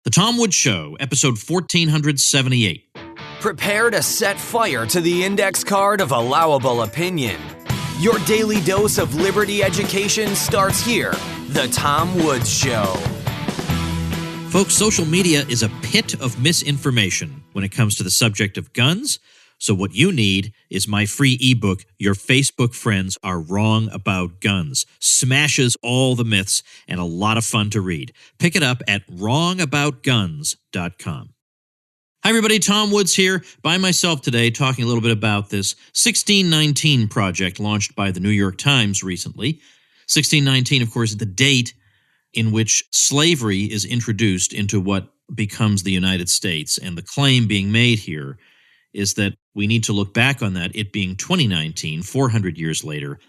The Tom Woods Show, episode 1478. Prepare to set fire to the index card of allowable opinion. Your daily dose of liberty education starts here. The Tom Woods Show. Folks, social media is a pit of misinformation when it comes to the subject of guns. So what you need is my free ebook, Your Facebook Friends Are Wrong About Guns. Smashes all the myths and a lot of fun to read. Pick it up at wrongaboutguns.com. Hi, everybody. Tom Woods here by myself today, talking a little bit about this 1619 project launched by the New York Times recently. 1619, of course, is the date in which slavery is introduced into what becomes the United States. And the claim being made here is that we need to look back on that, it being 2019, 400 years later,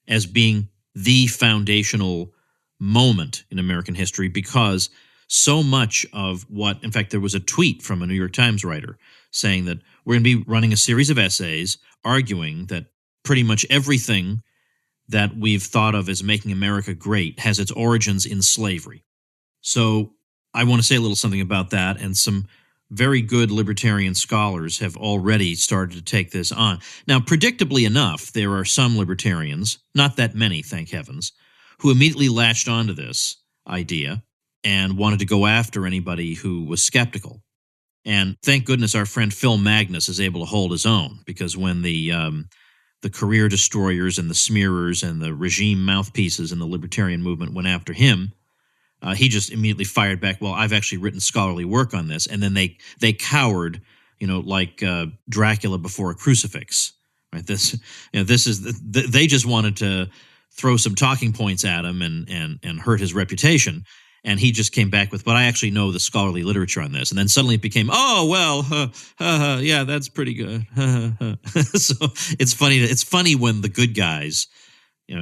as being the foundational moment in American history, because so much of what, in fact, there was a tweet from a New York Times writer saying that we're going to be running a series of essays arguing that pretty much everything that we've thought of as making America great has its origins in slavery. So I want to say a little something about that, and some very good libertarian scholars have already started to take this on. Now, predictably enough, there are some libertarians, not that many, thank heavens, who immediately latched onto this idea and wanted to go after anybody who was skeptical. And thank goodness our friend Phil Magnus is able to hold his own, because when the career destroyers and the smearers and the regime mouthpieces in the libertarian movement went after him, he just immediately fired back, well, I've actually written scholarly work on this. And then they cowered, like Dracula before a crucifix. Right? This is they just wanted to throw some talking points at him and hurt his reputation. And he just came back with, but I actually know the scholarly literature on this. And then suddenly it became, oh, well, yeah, that's pretty good. So it's funny. It's funny when the good guys,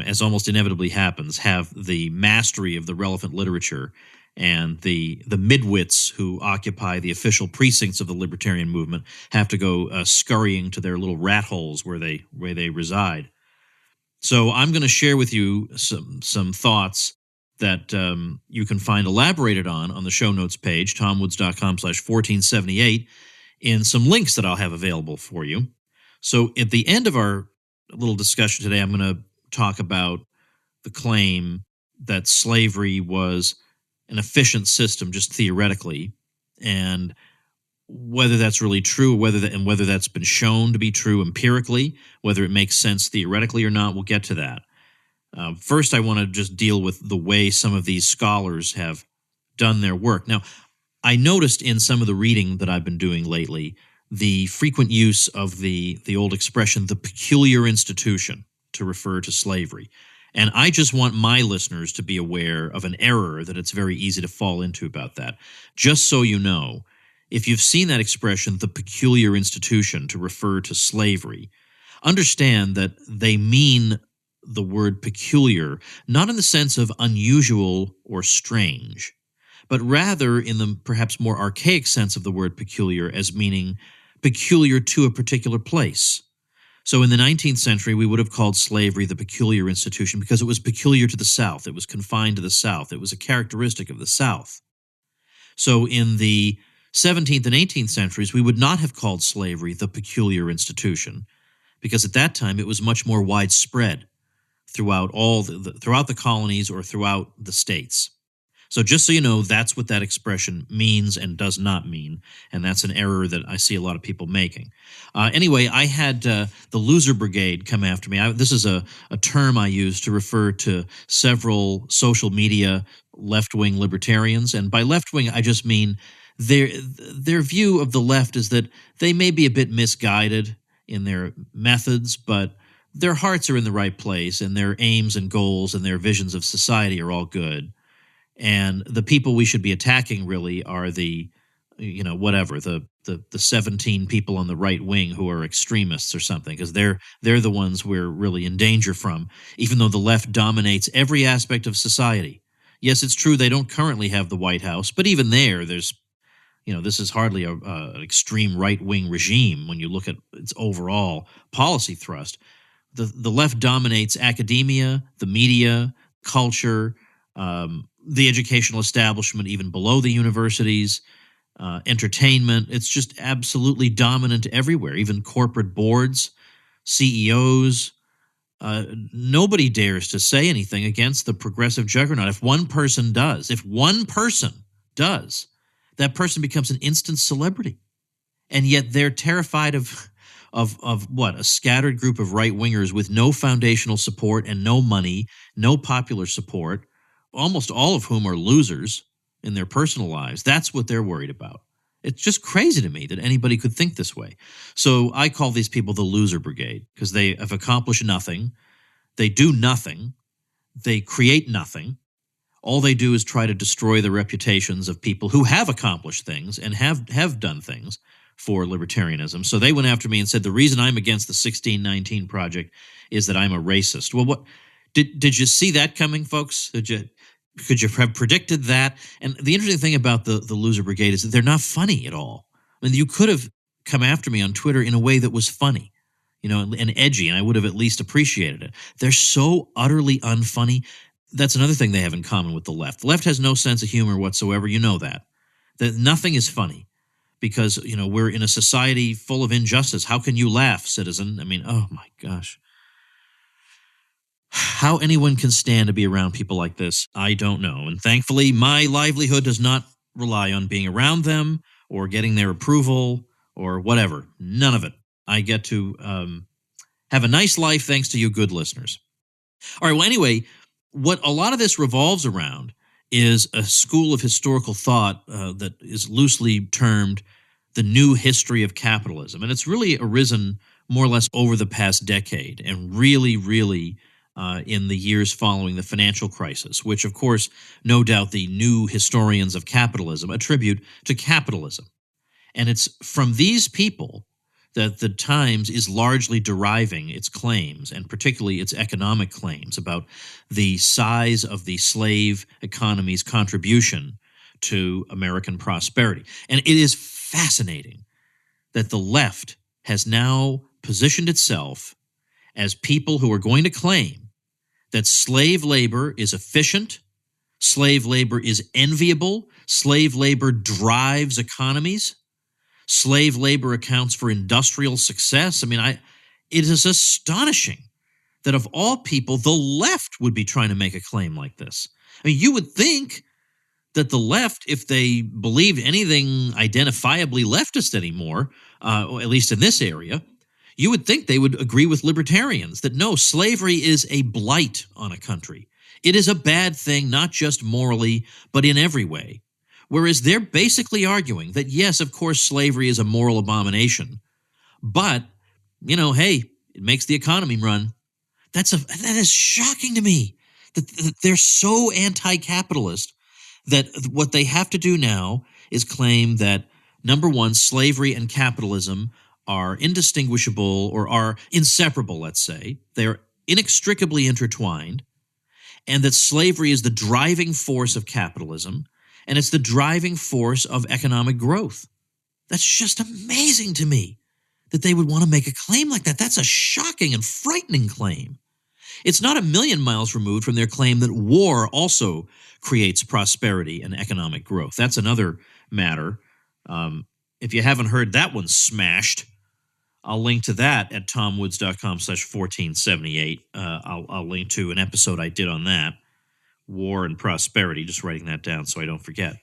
as almost inevitably happens, have the mastery of the relevant literature, and the midwits who occupy the official precincts of the libertarian movement have to go scurrying to their little rat holes where they reside. So I'm going to share with you some thoughts that you can find elaborated on the show notes page, tomwoods.com/1478, in some links that I'll have available for you. So at the end of our little discussion today, I'm going to talk about the claim that slavery was an efficient system just theoretically, and whether that's really true, whether that's been shown to be true empirically, whether it makes sense theoretically or not. We'll get to that. First, I want to just deal with the way some of these scholars have done their work. Now, I noticed in some of the reading that I've been doing lately the frequent use of the old expression, the peculiar institution, to refer to slavery. And I just want my listeners to be aware of an error that it's very easy to fall into about that. Just so you know, if you've seen that expression, the peculiar institution, to refer to slavery, understand that they mean the word peculiar, not in the sense of unusual or strange, but rather in the perhaps more archaic sense of the word peculiar as meaning peculiar to a particular place. So in the 19th century, we would have called slavery the peculiar institution because it was peculiar to the South. It was confined to the South. It was a characteristic of the South. So in the 17th and 18th centuries, we would not have called slavery the peculiar institution, because at that time it was much more widespread throughout throughout the colonies or throughout the states. So just so you know, that's what that expression means and does not mean, and that's an error that I see a lot of people making. Anyway, I had the loser brigade come after me. This is a term I use to refer to several social media left-wing libertarians, and by left-wing, I just mean their view of the left is that they may be a bit misguided in their methods, but their hearts are in the right place, and their aims and goals and their visions of society are all good. And the people we should be attacking really are the 17 people on the right wing who are extremists or something, because they're the ones we're really in danger from, even though the left dominates every aspect of society. Yes, it's true they don't currently have the White House, but even there's this is hardly an extreme right-wing regime when you look at its overall policy thrust. The left dominates academia, the media, culture, the educational establishment, even below the universities, entertainment. It's just absolutely dominant everywhere, even corporate boards, CEOs. Nobody dares to say anything against the progressive juggernaut. If one person does, that person becomes an instant celebrity. And yet they're terrified of what? A scattered group of right-wingers with no foundational support and no money, no popular support, almost all of whom are losers in their personal lives. That's what they're worried about. It's just crazy to me that anybody could think this way. So I call these people the loser brigade because they have accomplished nothing. They do nothing. They create nothing. All they do is try to destroy the reputations of people who have accomplished things and have done things for libertarianism. So they went after me and said, the reason I'm against the 1619 Project is that I'm a racist. Well, what did you see that coming, folks? Could you have predicted that? And the interesting thing about the loser brigade is that they're not funny at all. I mean, you could have come after me on Twitter in a way that was funny, and edgy, and I would have at least appreciated it. They're so utterly unfunny. That's another thing they have in common with the left. The left has no sense of humor whatsoever. You know that nothing is funny because, we're in a society full of injustice. How can you laugh, citizen? I mean, oh my gosh. How anyone can stand to be around people like this, I don't know. And thankfully, my livelihood does not rely on being around them or getting their approval or whatever. None of it. I get to have a nice life thanks to you good listeners. All right, well, anyway, what a lot of this revolves around is a school of historical thought that is loosely termed the new history of capitalism. And it's really arisen more or less over the past decade and really, really in the years following the financial crisis, which, of course, no doubt the new historians of capitalism attribute to capitalism. And it's from these people that the Times is largely deriving its claims, and particularly its economic claims about the size of the slave economy's contribution to American prosperity. And it is fascinating that the left has now positioned itself as people who are going to claim that slave labor is efficient, slave labor is enviable, slave labor drives economies, slave labor accounts for industrial success. I mean, it is astonishing that of all people, the left would be trying to make a claim like this. I mean, you would think that the left, if they believed anything identifiably leftist anymore, or at least in this area, you would think they would agree with libertarians that no, slavery is a blight on a country. It is a bad thing, not just morally, but in every way. Whereas they're basically arguing that, yes, of course, slavery is a moral abomination, but, hey, it makes the economy run. That is shocking to me that they're so anti-capitalist that what they have to do now is claim that, number one, slavery and capitalism are indistinguishable or are inseparable, let's say. They're inextricably intertwined, and that slavery is the driving force of capitalism, and it's the driving force of economic growth. That's just amazing to me that they would want to make a claim like that. That's a shocking and frightening claim. It's not a million miles removed from their claim that war also creates prosperity and economic growth. That's another matter. If you haven't heard that one smashed, I'll link to that at tomwoods.com/1478. I'll link to an episode I did on that, war and prosperity, just writing that down so I don't forget.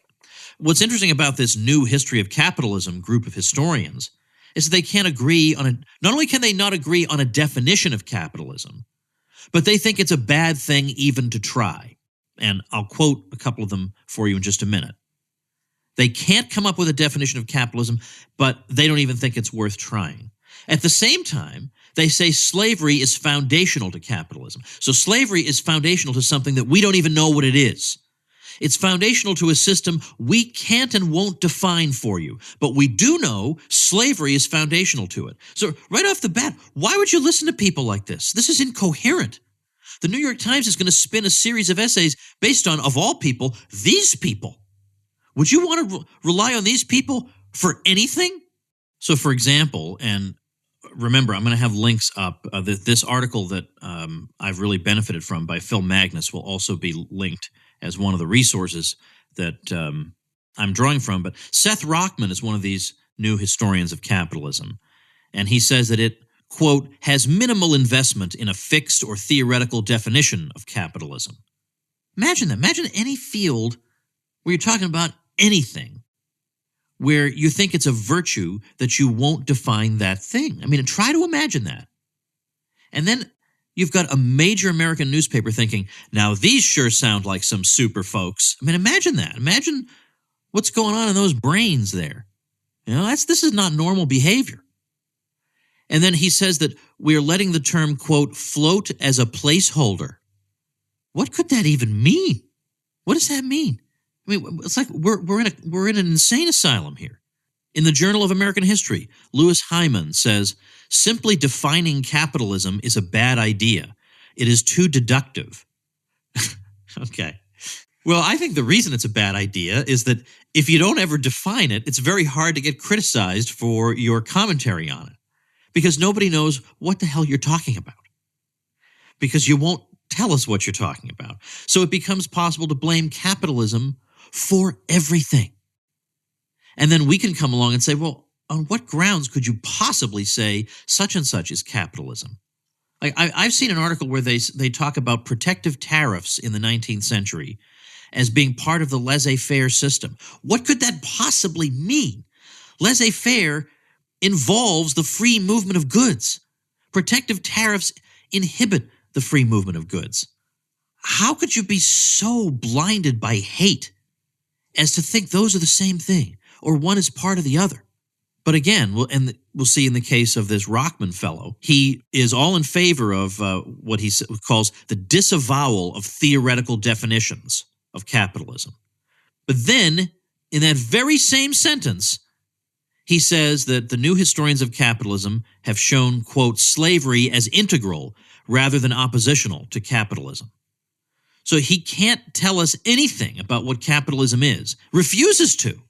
What's interesting about this new history of capitalism group of historians is that they can't agree on not only can they not agree on a definition of capitalism, but they think it's a bad thing even to try. And I'll quote a couple of them for you in just a minute. They can't come up with a definition of capitalism, but they don't even think it's worth trying. At the same time, they say slavery is foundational to capitalism. So slavery is foundational to something that we don't even know what it is. It's foundational to a system we can't and won't define for you. But we do know slavery is foundational to it. So right off the bat, why would you listen to people like this? This is incoherent. The New York Times is going to spin a series of essays based on, of all people, these people. Would you want to rely on these people for anything? So, for example, and remember, I'm going to have links up. This article that I've really benefited from by Phil Magnus will also be linked as one of the resources that I'm drawing from. But Seth Rockman is one of these new historians of capitalism. And he says that it, quote, has minimal investment in a fixed or theoretical definition of capitalism. Imagine that. Imagine any field where you're talking about anything where you think it's a virtue that you won't define that thing. I mean, try to imagine that. And then you've got a major American newspaper thinking, now these sure sound like some super folks. I mean, imagine that. Imagine what's going on in those brains there. This is not normal behavior. And then he says that we're letting the term, quote, float as a placeholder. What could that even mean? What does that mean? I mean, it's like we're in an insane asylum here. In the Journal of American History, Louis Hyman says, simply defining capitalism is a bad idea. It is too deductive. Okay. Well, I think the reason it's a bad idea is that if you don't ever define it, it's very hard to get criticized for your commentary on it because nobody knows what the hell you're talking about because you won't tell us what you're talking about. So it becomes possible to blame capitalism for everything. And then we can come along and say, well, on what grounds could you possibly say such and such is capitalism? Like I've seen an article where they talk about protective tariffs in the 19th century as being part of the laissez-faire system. What could that possibly mean? Laissez-faire involves the free movement of goods. Protective tariffs inhibit the free movement of goods. How could you be so blinded by hate as to think those are the same thing or one is part of the other? But again, we'll see in the case of this Rockman fellow, he is all in favor of what he calls the disavowal of theoretical definitions of capitalism. But then, in that very same sentence, he says that the new historians of capitalism have shown, quote, slavery as integral rather than oppositional to capitalism. So he can't tell us anything about what capitalism is, refuses to,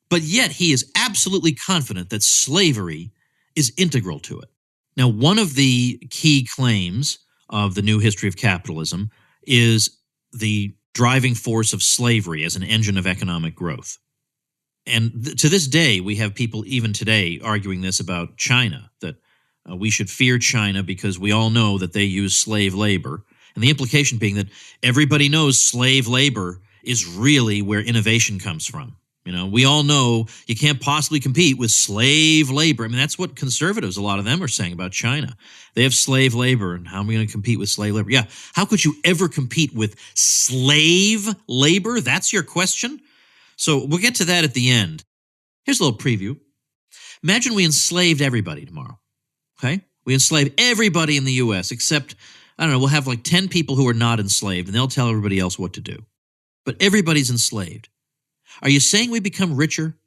but yet he is absolutely confident that slavery is integral to it. Now, one of the key claims of the new history of capitalism is the driving force of slavery as an engine of economic growth. And to this day, we have people even today arguing this about China, that we should fear China because we all know that they use slave labor. And the implication being that everybody knows slave labor is really where innovation comes from. We all know you can't possibly compete with slave labor. I mean, that's what conservatives, a lot of them are saying about China. They have slave labor, and how am we going to compete with slave labor? Yeah, how could you ever compete with slave labor? That's your question? So we'll get to that at the end. Here's a little preview. Imagine we enslaved everybody tomorrow, okay? We enslave everybody in the U.S. except, I don't know, we'll have like 10 people who are not enslaved, and they'll tell everybody else what to do. But everybody's enslaved. Are you saying we become richer?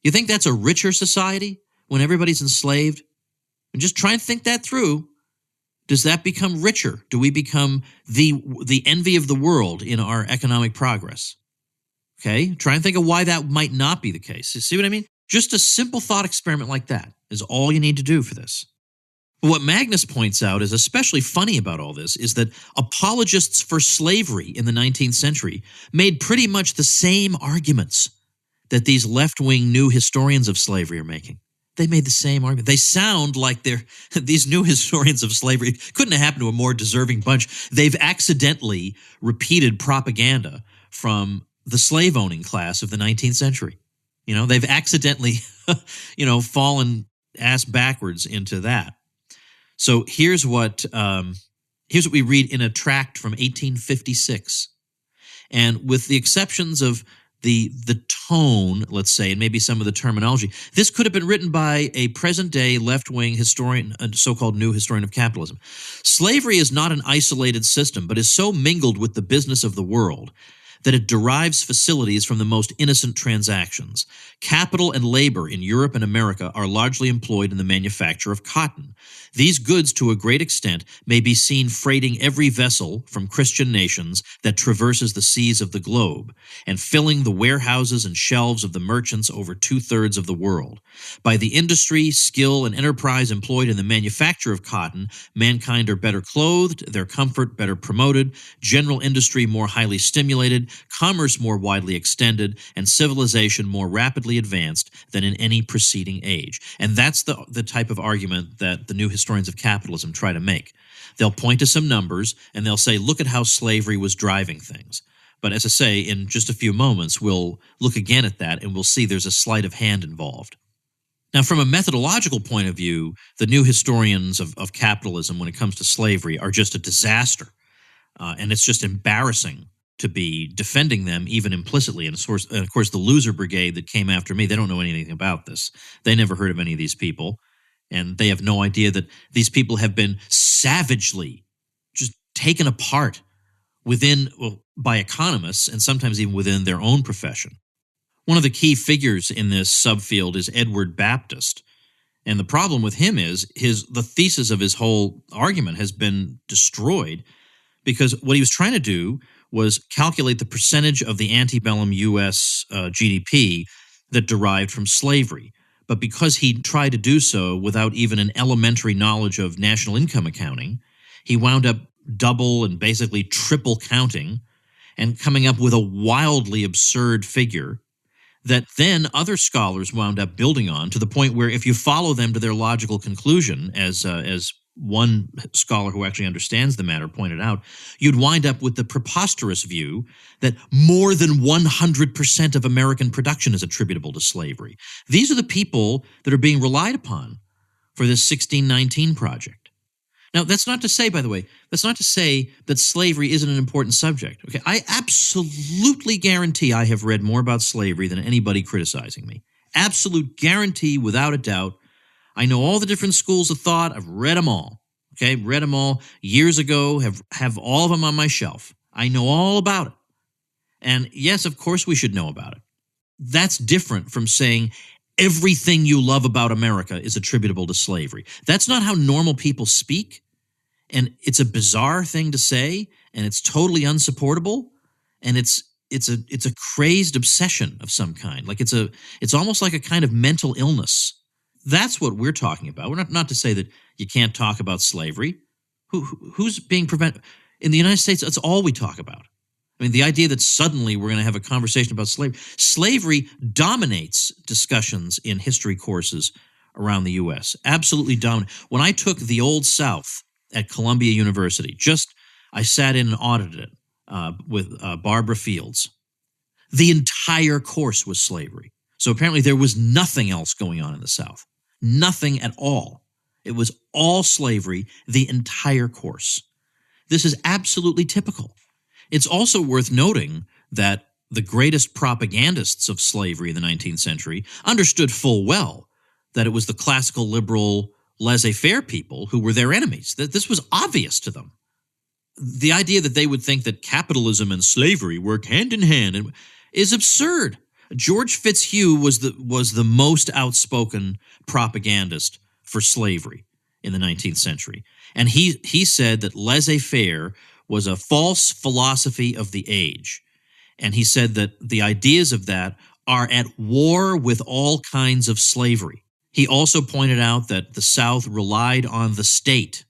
You think that's a richer society when everybody's enslaved? And just try and think that through. Does that become richer? Do we become the envy of the world in our economic progress? Okay, try and think of why that might not be the case. You see what I mean? Just a simple thought experiment like that is all you need to do for this. But what Magnus points out is especially funny about all this is that apologists for slavery in the 19th century made pretty much the same arguments that these left-wing new historians of slavery are making. They made the same argument. They sound like these new historians of slavery couldn't have happened to a more deserving bunch. They've accidentally repeated propaganda from the slave-owning class of the 19th century. They've accidentally, fallen ass backwards into that. So here's what we read in a tract from 1856. And with the exceptions of the tone, let's say, and maybe some of the terminology, this could have been written by a present-day left-wing historian, a so-called new historian of capitalism. Slavery is not an isolated system, but is so mingled with the business of the world that it derives facilities from the most innocent transactions. Capital and labor in Europe and America are largely employed in the manufacture of cotton. These goods, to a great extent, may be seen freighting every vessel from Christian nations that traverses the seas of the globe, and filling the warehouses and shelves of the merchants over 2/3 of the world. By the industry, skill, and enterprise employed in the manufacture of cotton, mankind are better clothed, their comfort better promoted, general industry more highly stimulated, commerce more widely extended, and civilization more rapidly advanced than in any preceding age. And that's the type of argument that the new historians of capitalism try to make. They'll point to some numbers and they'll say, look at how slavery was driving things. But as I say, in just a few moments, we'll look again at that and we'll see there's a sleight of hand involved. Now, from a methodological point of view, the new historians of capitalism, when it comes to slavery, are just a disaster. And it's just embarrassing to be defending them even implicitly. And of course, the loser brigade that came after me, they don't know anything about this. They never heard of any of these people. And they have no idea that these people have been savagely just taken apart by economists and sometimes even within their own profession. One of the key figures in this subfield is Edward Baptist. And the problem with him is the thesis of his whole argument has been destroyed because what he was trying to do was calculate the percentage of the antebellum U.S. GDP that derived from slavery. But because he tried to do so without even an elementary knowledge of national income accounting, he wound up double and basically triple counting and coming up with a wildly absurd figure that then other scholars wound up building on, to the point where if you follow them to their logical conclusion, as one scholar who actually understands the matter pointed out, you'd wind up with the preposterous view that more than 100% of American production is attributable to slavery. These are the people that are being relied upon for this 1619 project. Now, that's not to say, by the way, that slavery isn't an important subject. Okay, I absolutely guarantee I have read more about slavery than anybody criticizing me. Absolute guarantee, without a doubt. I know all the different schools of thought. I've read them all. Okay, read them all years ago, have all of them on my shelf. I know all about it. And yes, of course we should know about it. That's different from saying everything you love about America is attributable to slavery. That's not how normal people speak. And it's a bizarre thing to say, and it's totally unsupportable, and it's a crazed obsession of some kind. Like it's almost like a kind of mental illness. That's what we're talking about. We're not to say that you can't talk about slavery. Who's being prevented? In the United States, that's all we talk about. I mean, the idea that suddenly we're going to have a conversation about slavery. Slavery dominates discussions in history courses around the U.S. Absolutely dominant. When I took the Old South at Columbia University, I sat in and audited it with Barbara Fields. The entire course was slavery. So apparently there was nothing else going on in the South. Nothing at all. It was all slavery, the entire course. This is absolutely typical. It's also worth noting that the greatest propagandists of slavery in the 19th century understood full well that it was the classical liberal laissez-faire people who were their enemies, that this was obvious to them. The idea that they would think that capitalism and slavery work hand in hand is absurd. George Fitzhugh was the most outspoken propagandist for slavery in the 19th century. And he said that laissez-faire was a false philosophy of the age. And he said that the ideas of that are at war with all kinds of slavery. He also pointed out that the South relied on the state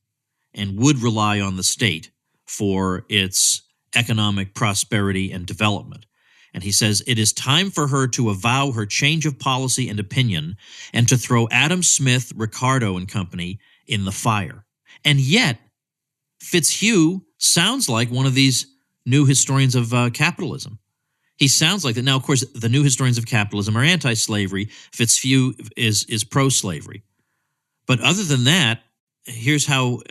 and would rely on the state for its economic prosperity and development. And he says, it is time for her to avow her change of policy and opinion and to throw Adam Smith, Ricardo, and company in the fire. And yet, Fitzhugh sounds like one of these new historians of capitalism. He sounds like that. Now, of course, the new historians of capitalism are anti-slavery. Fitzhugh is pro-slavery. But other than that, here's how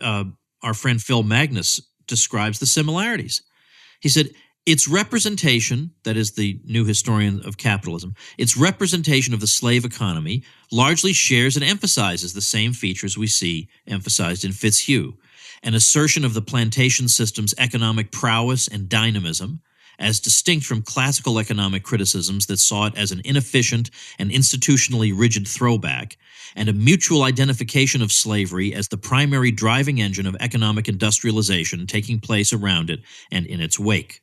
our friend Phil Magnus describes the similarities. He said, its representation, that is the new historian of capitalism, its representation of the slave economy largely shares and emphasizes the same features we see emphasized in Fitzhugh: an assertion of the plantation system's economic prowess and dynamism, as distinct from classical economic criticisms that saw it as an inefficient and institutionally rigid throwback, and a mutual identification of slavery as the primary driving engine of economic industrialization taking place around it and in its wake.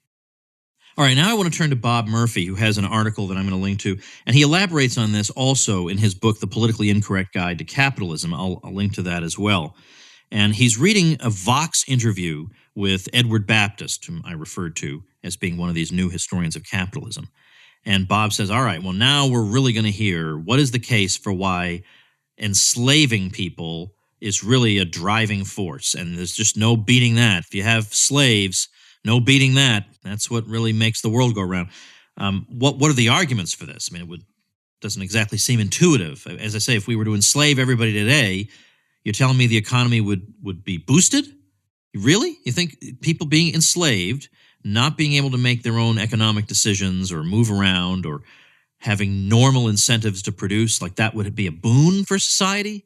All right, now I want to turn to Bob Murphy, who has an article that I'm going to link to, and he elaborates on this also in his book, The Politically Incorrect Guide to Capitalism. I'll link to that as well. And he's reading a Vox interview with Edward Baptist, whom I referred to as being one of these new historians of capitalism. And Bob says, all right, well, now we're really going to hear what is the case for why enslaving people is really a driving force. And there's just no beating that. If you have slaves, no beating that. That's what really makes the world go round. What are the arguments for this? I mean, doesn't exactly seem intuitive. As I say, if we were to enslave everybody today, you're telling me the economy would be boosted? Really? You think people being enslaved, not being able to make their own economic decisions or move around or having normal incentives to produce, like that would be a boon for society?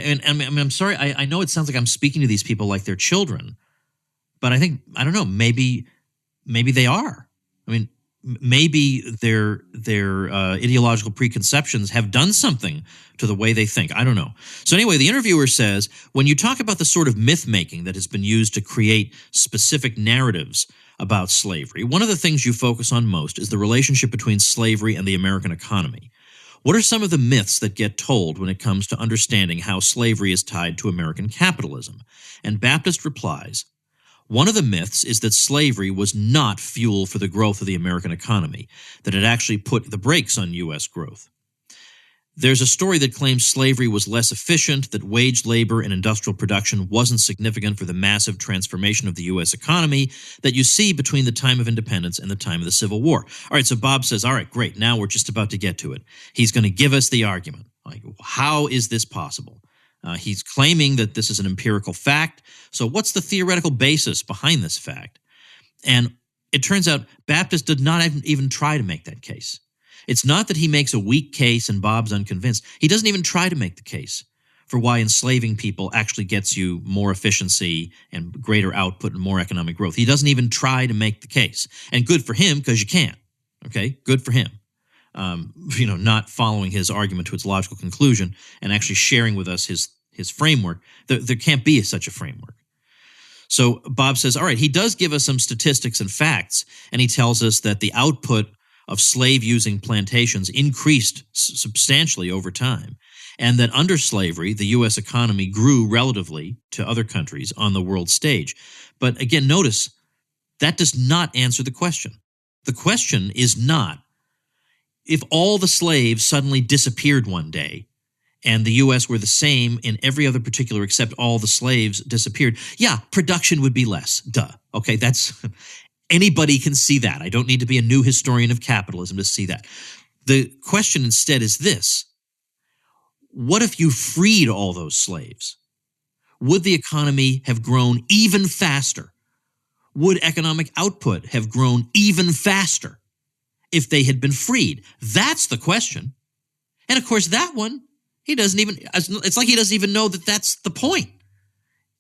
And I'm sorry, I know it sounds like I'm speaking to these people like they're children, but I don't know, maybe they are. I mean, maybe their ideological preconceptions have done something to the way they think. I don't know. So anyway, the interviewer says, when you talk about the sort of myth-making that has been used to create specific narratives about slavery, one of the things you focus on most is the relationship between slavery and the American economy. What are some of the myths that get told when it comes to understanding how slavery is tied to American capitalism? And Baptist replies, one of the myths is that slavery was not fuel for the growth of the American economy, that it actually put the brakes on U.S. growth. There's a story that claims slavery was less efficient, that wage labor and industrial production wasn't significant for the massive transformation of the U.S. economy that you see between the time of independence and the time of the Civil War. All right, so Bob says, all right, great, now we're just about to get to it. He's going to give us the argument. Like, how is this possible? He's claiming that this is an empirical fact. So what's the theoretical basis behind this fact? And it turns out Baptist did not even try to make that case. It's not that he makes a weak case and Bob's unconvinced. He doesn't even try to make the case for why enslaving people actually gets you more efficiency and greater output and more economic growth. He doesn't even try to make the case. And good for him, because you can't. Okay? Good for him. Not following his argument to its logical conclusion and actually sharing with us his framework. There can't be such a framework. So Bob says, all right, he does give us some statistics and facts, and he tells us that the output of slave-using plantations increased substantially over time, and that under slavery, the U.S. economy grew relatively to other countries on the world stage. But again, notice, that does not answer the question. The question is not, if all the slaves suddenly disappeared one day, and the U.S. were the same in every other particular except all the slaves disappeared, yeah, production would be less. Duh. Okay, that's anybody can see that. I don't need to be a new historian of capitalism to see that. The question instead is this. What if you freed all those slaves? Would the economy have grown even faster? Would economic output have grown even faster if they had been freed? That's the question. And of course, that one, it's like he doesn't even know that that's the point.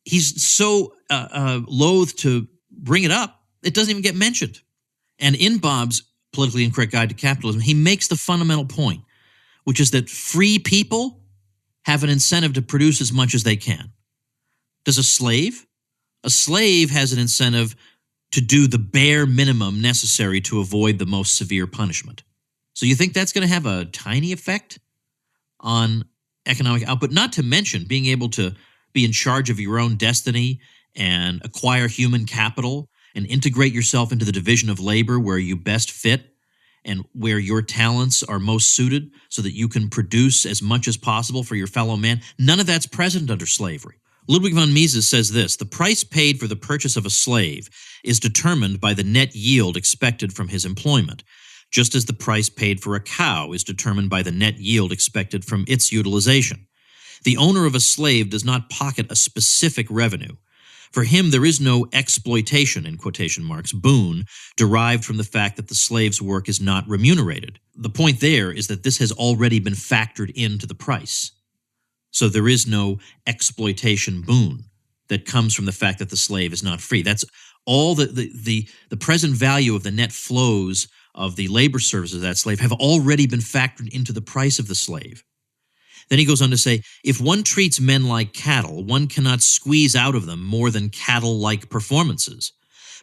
He's so loath to bring it up, it doesn't even get mentioned. And in Bob's Politically Incorrect Guide to Capitalism, he makes the fundamental point, which is that free people have an incentive to produce as much as they can. Does a slave? A slave has an incentive to do the bare minimum necessary to avoid the most severe punishment. So you think that's going to have a tiny effect on economic output? Not to mention being able to be in charge of your own destiny and acquire human capital and integrate yourself into the division of labor where you best fit and where your talents are most suited so that you can produce as much as possible for your fellow man. None of that's present under slavery. Ludwig von Mises says this, the price paid for the purchase of a slave is determined by the net yield expected from his employment, just as the price paid for a cow is determined by the net yield expected from its utilization. The owner of a slave does not pocket a specific revenue. For him, there is no exploitation, in quotation marks, boon, derived from the fact that the slave's work is not remunerated. The point there is that this has already been factored into the price. So there is no exploitation boon that comes from the fact that the slave is not free. That's all the present value of the net flows of the labor services of that slave have already been factored into the price of the slave. Then he goes on to say, if one treats men like cattle, one cannot squeeze out of them more than cattle-like performances.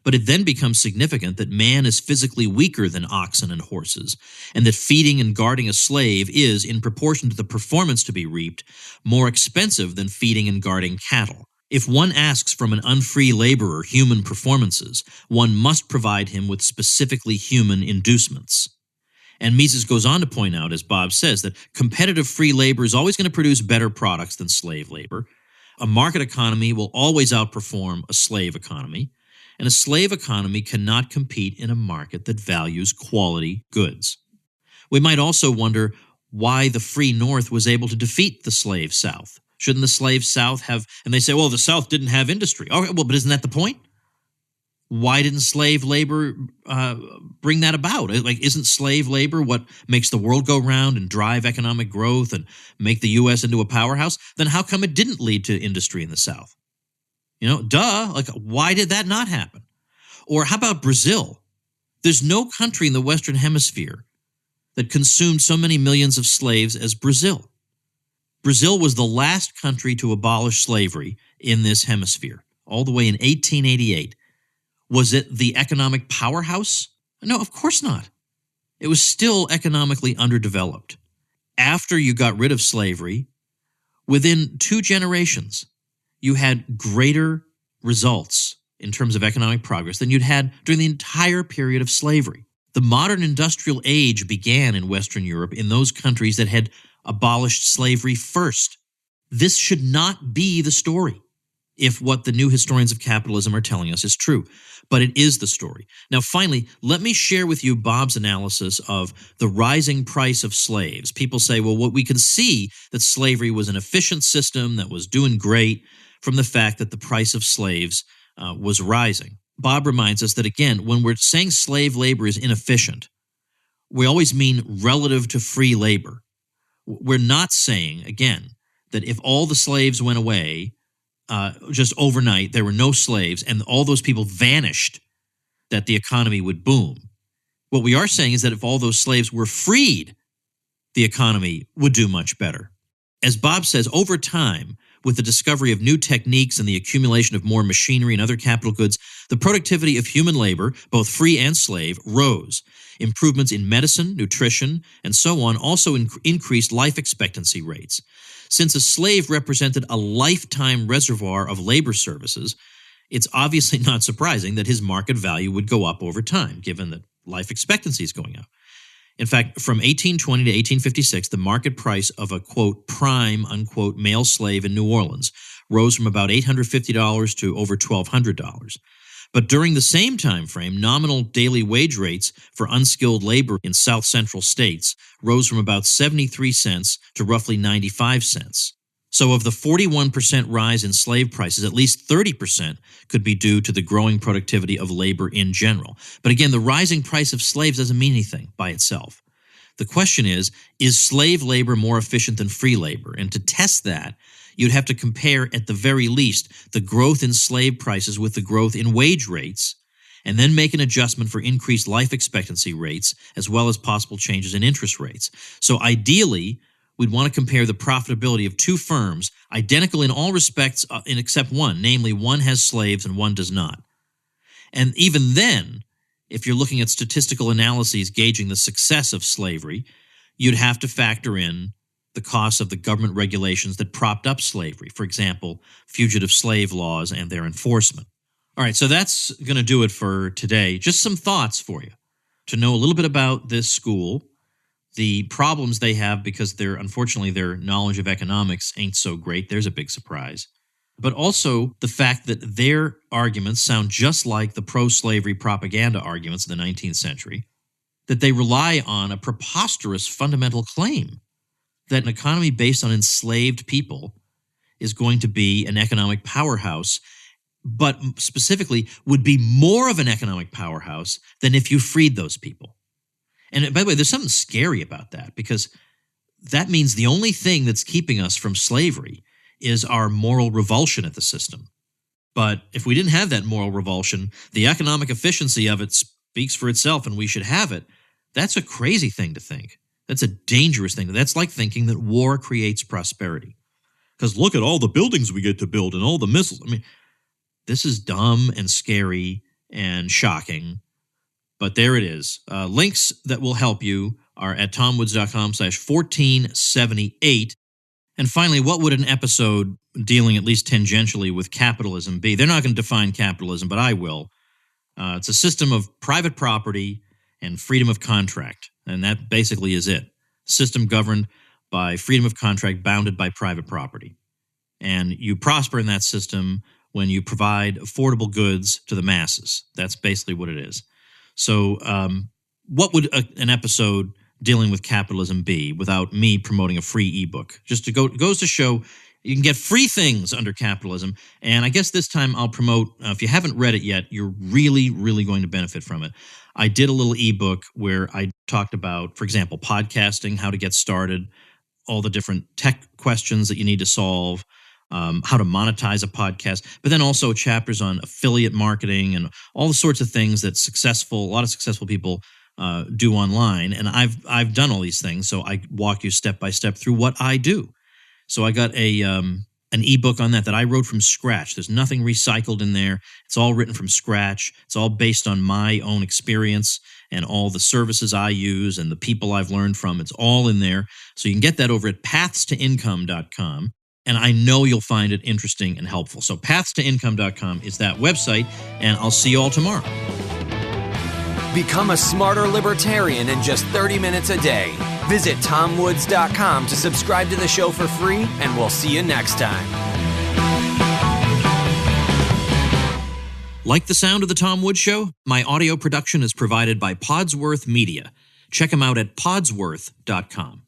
But it then becomes significant that man is physically weaker than oxen and horses, and that feeding and guarding a slave is, in proportion to the performance to be reaped, more expensive than feeding and guarding cattle. If one asks from an unfree laborer human performances, one must provide him with specifically human inducements. And Mises goes on to point out, as Bob says, that competitive free labor is always going to produce better products than slave labor. A market economy will always outperform a slave economy, and a slave economy cannot compete in a market that values quality goods. We might also wonder why the free North was able to defeat the slave South. Shouldn't the slave South have, and they say, well, the South didn't have industry. Okay, well, but isn't that the point? Why didn't slave labor bring that about? Like, isn't slave labor what makes the world go round and drive economic growth and make the U.S. into a powerhouse? Then how come it didn't lead to industry in the South? Duh. Like, why did that not happen? Or how about Brazil? There's no country in the Western Hemisphere that consumed so many millions of slaves as Brazil. Brazil was the last country to abolish slavery in this hemisphere, all the way in 1888. Was it the economic powerhouse? No, of course not. It was still economically underdeveloped. After you got rid of slavery, within 2 generations, you had greater results in terms of economic progress than you'd had during the entire period of slavery. The modern industrial age began in Western Europe in those countries that had abolished slavery first. This should not be the story if what the new historians of capitalism are telling us is true. But it is the story. Now, finally, let me share with you Bob's analysis of the rising price of slaves. People say, well, what we can see that slavery was an efficient system that was doing great from the fact that the price of slaves was rising. Bob reminds us that, again, when we're saying slave labor is inefficient, we always mean relative to free labor. We're not saying, again, that if all the slaves went away, just overnight, there were no slaves, and all those people vanished, that the economy would boom. What we are saying is that if all those slaves were freed, the economy would do much better. As Bob says, over time, with the discovery of new techniques and the accumulation of more machinery and other capital goods, the productivity of human labor, both free and slave, rose. Improvements in medicine, nutrition, and so on also increased life expectancy rates. Since a slave represented a lifetime reservoir of labor services, it's obviously not surprising that his market value would go up over time, given that life expectancy is going up. In fact, from 1820 to 1856, the market price of a, quote, prime, unquote, male slave in New Orleans rose from about $850 to over $1,200. But during the same time frame, nominal daily wage rates for unskilled labor in South Central states rose from about 73 cents to roughly 95 cents. So of the 41% rise in slave prices, at least 30% could be due to the growing productivity of labor in general. But again, the rising price of slaves doesn't mean anything by itself. The question is slave labor more efficient than free labor? And to test that, you'd have to compare, at the very least, the growth in slave prices with the growth in wage rates, and then make an adjustment for increased life expectancy rates, as well as possible changes in interest rates. So ideally, we'd want to compare the profitability of 2 firms, identical in all respects except one, namely one has slaves and one does not. And even then, if you're looking at statistical analyses gauging the success of slavery, you'd have to factor in the costs of the government regulations that propped up slavery, for example, fugitive slave laws and their enforcement. All right, so that's going to do it for today. Just some thoughts for you to know a little bit about this school, the problems they have because unfortunately their knowledge of economics ain't so great. There's a big surprise. But also the fact that their arguments sound just like the pro-slavery propaganda arguments of the 19th century, that they rely on a preposterous fundamental claim that an economy based on enslaved people is going to be an economic powerhouse, but specifically would be more of an economic powerhouse than if you freed those people. And by the way, there's something scary about that, because that means the only thing that's keeping us from slavery is our moral revulsion at the system. But if we didn't have that moral revulsion, the economic efficiency of it speaks for itself and we should have it. That's a crazy thing to think. That's a dangerous thing. That's like thinking that war creates prosperity. Because look at all the buildings we get to build and all the missiles. I mean, this is dumb and scary and shocking. But there it is. Links that will help you are at tomwoods.com/1478. And finally, what would an episode dealing at least tangentially with capitalism be? They're not going to define capitalism, but I will. It's a system of private property and freedom of contract. And that basically is it. System governed by freedom of contract, bounded by private property. And you prosper in that system when you provide affordable goods to the masses. That's basically what it is. So what would an episode dealing with capitalism be without me promoting a free ebook? Just goes to show you can get free things under capitalism. And I guess this time I'll promote, if you haven't read it yet, you're really, really going to benefit from it. I did a little ebook where I talked about, for example, podcasting, how to get started, all the different tech questions that you need to solve, how to monetize a podcast, but then also chapters on affiliate marketing and all the sorts of things that a lot of successful people do online. And I've done all these things, so I walk you step by step through what I do. So I got an ebook on that I wrote from scratch. There's nothing recycled in there. It's all written from scratch. It's all based on my own experience and all the services I use and the people I've learned from. It's all in there. So you can get that over at pathstoincome.com. And I know you'll find it interesting and helpful. So pathstoincome.com is that website, and I'll see you all tomorrow. Become a smarter libertarian in just 30 minutes a day. Visit tomwoods.com to subscribe to the show for free, and we'll see you next time. Like the sound of The Tom Woods Show? My audio production is provided by Podsworth Media. Check them out at podsworth.com.